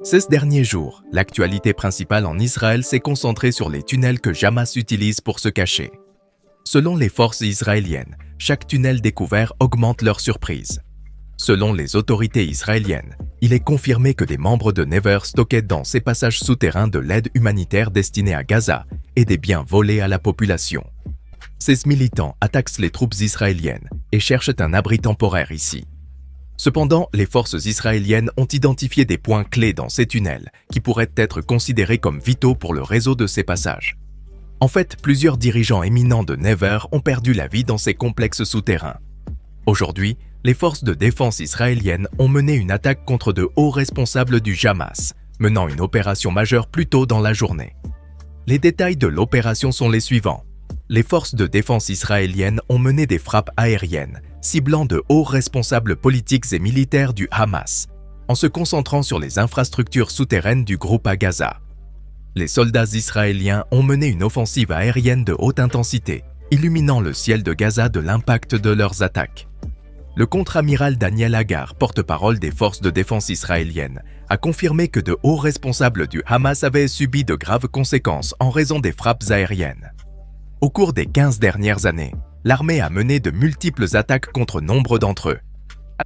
Ces derniers jours, l'actualité principale en Israël s'est concentrée sur les tunnels que Hamas utilise pour se cacher. Selon les forces israéliennes, chaque tunnel découvert augmente leur surprise. Selon les autorités israéliennes, il est confirmé que des membres de Never stockaient dans ces passages souterrains de l'aide humanitaire destinée à Gaza et des biens volés à la population. Ces militants attaquent les troupes israéliennes et cherchent un abri temporaire ici. Cependant, les forces israéliennes ont identifié des points clés dans ces tunnels qui pourraient être considérés comme vitaux pour le réseau de ces passages. En fait, plusieurs dirigeants éminents de Never ont perdu la vie dans ces complexes souterrains. Aujourd'hui, les forces de défense israéliennes ont mené une attaque contre de hauts responsables du Hamas, menant une opération majeure plus tôt dans la journée. Les détails de l'opération sont les suivants. Les forces de défense israéliennes ont mené des frappes aériennes, ciblant de hauts responsables politiques et militaires du Hamas, en se concentrant sur les infrastructures souterraines du groupe à Gaza. Les soldats israéliens ont mené une offensive aérienne de haute intensité, illuminant le ciel de Gaza de l'impact de leurs attaques. Le contre-amiral Daniel Hagar, porte-parole des forces de défense israéliennes, a confirmé que de hauts responsables du Hamas avaient subi de graves conséquences en raison des frappes aériennes. Au cours des 15 dernières années, l'armée a mené de multiples attaques contre nombre d'entre eux.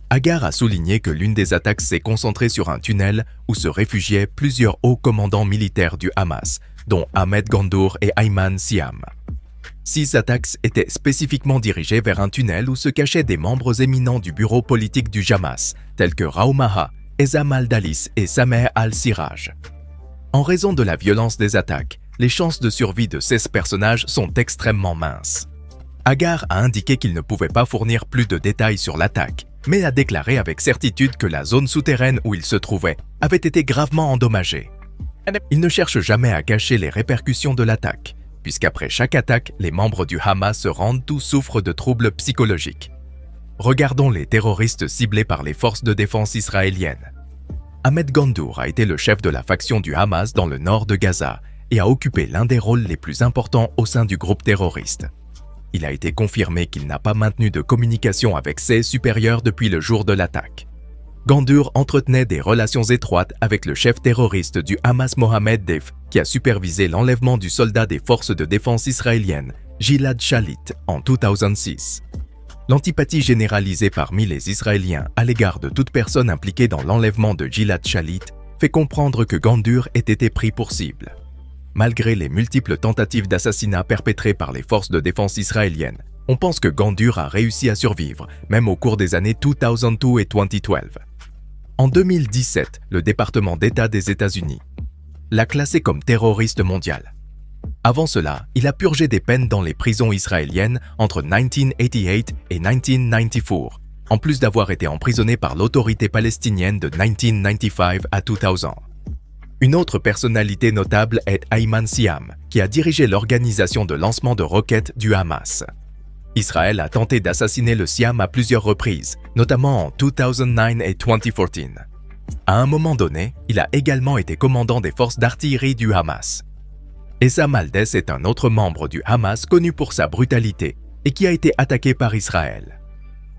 Hagar a souligné que l'une des attaques s'est concentrée sur un tunnel où se réfugiaient plusieurs hauts commandants militaires du Hamas, dont Ahmed Gandour et Ayman Siam. 6 attaques étaient spécifiquement dirigées vers un tunnel où se cachaient des membres éminents du bureau politique du Hamas, tels que Raumaha, Ezam al-Dalis et Samer al-Siraj. En raison de la violence des attaques, les chances de survie de ces personnages sont extrêmement minces. Hagar a indiqué qu'il ne pouvait pas fournir plus de détails sur l'attaque, mais a déclaré avec certitude que la zone souterraine où il se trouvait avait été gravement endommagée. Il ne cherche jamais à cacher les répercussions de l'attaque, puisqu'après chaque attaque, les membres du Hamas se rendent ou souffrent de troubles psychologiques. Regardons les terroristes ciblés par les forces de défense israéliennes. Ahmed Gandour a été le chef de la faction du Hamas dans le nord de Gaza et a occupé l'un des rôles les plus importants au sein du groupe terroriste. Il a été confirmé qu'il n'a pas maintenu de communication avec ses supérieurs depuis le jour de l'attaque. Gandour entretenait des relations étroites avec le chef terroriste du Hamas Mohamed Deif, qui a supervisé l'enlèvement du soldat des forces de défense israéliennes, Gilad Shalit, en 2006. L'antipathie généralisée parmi les Israéliens à l'égard de toute personne impliquée dans l'enlèvement de Gilad Shalit fait comprendre que Gandour ait été pris pour cible. Malgré les multiples tentatives d'assassinat perpétrées par les forces de défense israéliennes, on pense que Gandour a réussi à survivre, même au cours des années 2002 et 2012. En 2017, le département d'État des États-Unis l'a classé comme terroriste mondial. Avant cela, il a purgé des peines dans les prisons israéliennes entre 1988 et 1994, en plus d'avoir été emprisonné par l'autorité palestinienne de 1995 à 2000. Une autre personnalité notable est Ayman Siam, qui a dirigé l'organisation de lancement de roquettes du Hamas. Israël a tenté d'assassiner le Siam à plusieurs reprises, notamment en 2009 et 2014. À un moment donné, il a également été commandant des forces d'artillerie du Hamas. Essam al-Des est un autre membre du Hamas connu pour sa brutalité et qui a été attaqué par Israël.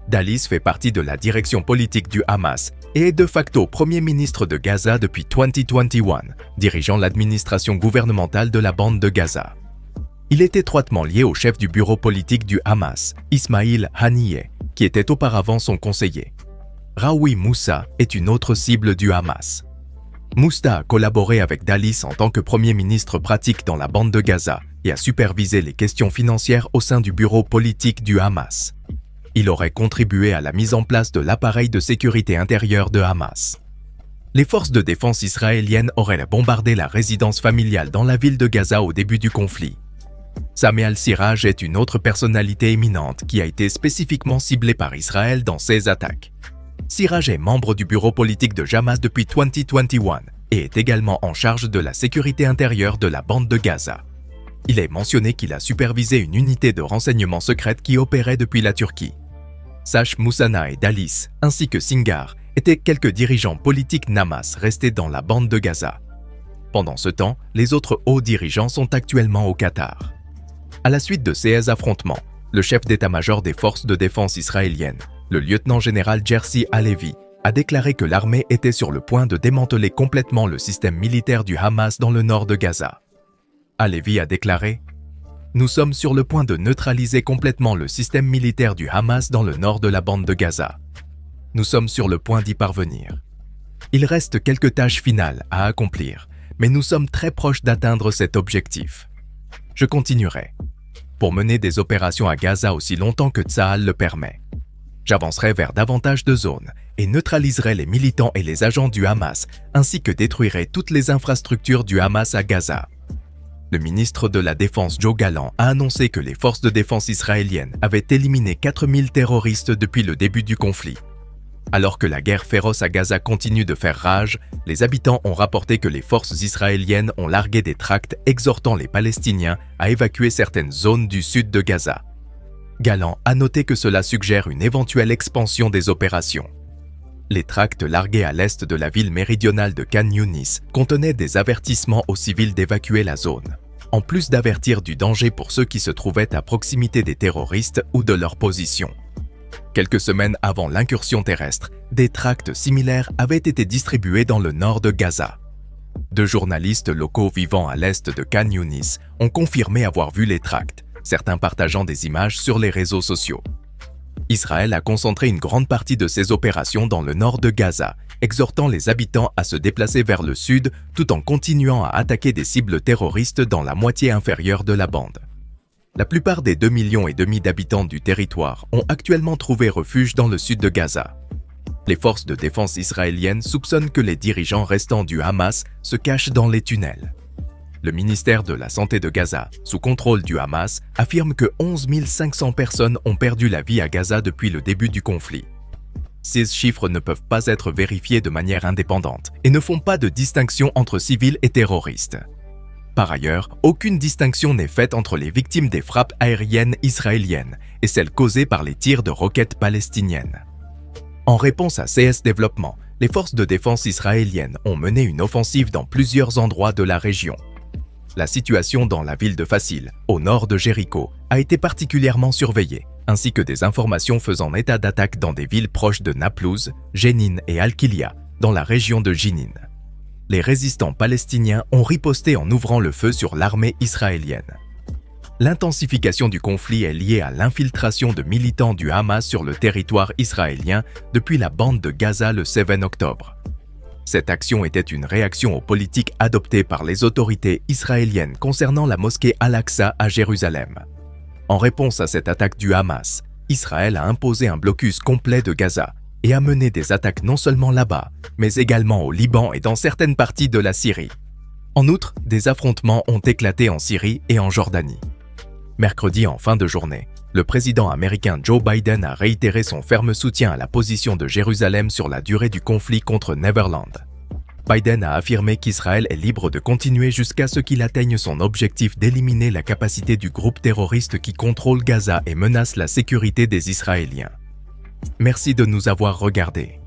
Dalis fait partie de la direction politique du Hamas et est de facto Premier ministre de Gaza depuis 2021, dirigeant l'administration gouvernementale de la bande de Gaza. Il est étroitement lié au chef du bureau politique du Hamas, Ismail Haniyeh, qui était auparavant son conseiller. Raoui Moussa est une autre cible du Hamas. Moussa a collaboré avec Dalis en tant que Premier ministre pratique dans la bande de Gaza et a supervisé les questions financières au sein du bureau politique du Hamas. Il aurait contribué à la mise en place de l'appareil de sécurité intérieure de Hamas. Les forces de défense israéliennes auraient bombardé la résidence familiale dans la ville de Gaza au début du conflit. Samer al-Siraj est une autre personnalité éminente qui a été spécifiquement ciblée par Israël dans ses attaques. Siraj est membre du bureau politique de Hamas depuis 2021 et est également en charge de la sécurité intérieure de la bande de Gaza. Il est mentionné qu'il a supervisé une unité de renseignement secrète qui opérait depuis la Turquie. Sash Moussana et Dalis, ainsi que Singar, étaient quelques dirigeants politiques Hamas restés dans la bande de Gaza. Pendant ce temps, les autres hauts dirigeants sont actuellement au Qatar. À la suite de ces affrontements, le chef d'état-major des forces de défense israéliennes, le lieutenant-général Jerzy Halevi, a déclaré que l'armée était sur le point de démanteler complètement le système militaire du Hamas dans le nord de Gaza. Halevi a déclaré « Nous sommes sur le point de neutraliser complètement le système militaire du Hamas dans le nord de la bande de Gaza. Nous sommes sur le point d'y parvenir. Il reste quelques tâches finales à accomplir, mais nous sommes très proches d'atteindre cet objectif. Je continuerai pour mener des opérations à Gaza aussi longtemps que Tsahal le permet. J'avancerai vers davantage de zones et neutraliserai les militants et les agents du Hamas, ainsi que détruirai toutes les infrastructures du Hamas à Gaza. » Le ministre de la Défense Joe Gallant a annoncé que les forces de défense israéliennes avaient éliminé 4000 terroristes depuis le début du conflit. Alors que la guerre féroce à Gaza continue de faire rage, les habitants ont rapporté que les forces israéliennes ont largué des tracts exhortant les Palestiniens à évacuer certaines zones du sud de Gaza. Gallant a noté que cela suggère une éventuelle expansion des opérations. Les tracts largués à l'est de la ville méridionale de Khan Younis contenaient des avertissements aux civils d'évacuer la zone, en plus d'avertir du danger pour ceux qui se trouvaient à proximité des terroristes ou de leur position. Quelques semaines avant l'incursion terrestre, des tracts similaires avaient été distribués dans le nord de Gaza. 2 journalistes locaux vivant à l'est de Khan Younis ont confirmé avoir vu les tracts, certains partageant des images sur les réseaux sociaux. Israël a concentré une grande partie de ses opérations dans le nord de Gaza, exhortant les habitants à se déplacer vers le sud tout en continuant à attaquer des cibles terroristes dans la moitié inférieure de la bande. La plupart des 2,5 millions d'habitants du territoire ont actuellement trouvé refuge dans le sud de Gaza. Les forces de défense israéliennes soupçonnent que les dirigeants restants du Hamas se cachent dans les tunnels. Le ministère de la Santé de Gaza, sous contrôle du Hamas, affirme que 11 500 personnes ont perdu la vie à Gaza depuis le début du conflit. Ces chiffres ne peuvent pas être vérifiés de manière indépendante et ne font pas de distinction entre civils et terroristes. Par ailleurs, aucune distinction n'est faite entre les victimes des frappes aériennes israéliennes et celles causées par les tirs de roquettes palestiniennes. En réponse à CS Développement, les forces de défense israéliennes ont mené une offensive dans plusieurs endroits de la région. La situation dans la ville de Fassil, au nord de Jéricho, a été particulièrement surveillée, ainsi que des informations faisant état d'attaques dans des villes proches de Naplouse, Jénin et Al-Kilia, dans la région de Jinin. Les résistants palestiniens ont riposté en ouvrant le feu sur l'armée israélienne. L'intensification du conflit est liée à l'infiltration de militants du Hamas sur le territoire israélien depuis la bande de Gaza le 7 octobre. Cette action était une réaction aux politiques adoptées par les autorités israéliennes concernant la mosquée Al-Aqsa à Jérusalem. En réponse à cette attaque du Hamas, Israël a imposé un blocus complet de Gaza et a mené des attaques non seulement là-bas, mais également au Liban et dans certaines parties de la Syrie. En outre, des affrontements ont éclaté en Syrie et en Jordanie. Mercredi en fin de journée, le président américain Joe Biden a réitéré son ferme soutien à la position de Jérusalem sur la durée du conflit contre Neverland. Biden a affirmé qu'Israël est libre de continuer jusqu'à ce qu'il atteigne son objectif d'éliminer la capacité du groupe terroriste qui contrôle Gaza et menace la sécurité des Israéliens. Merci de nous avoir regardés.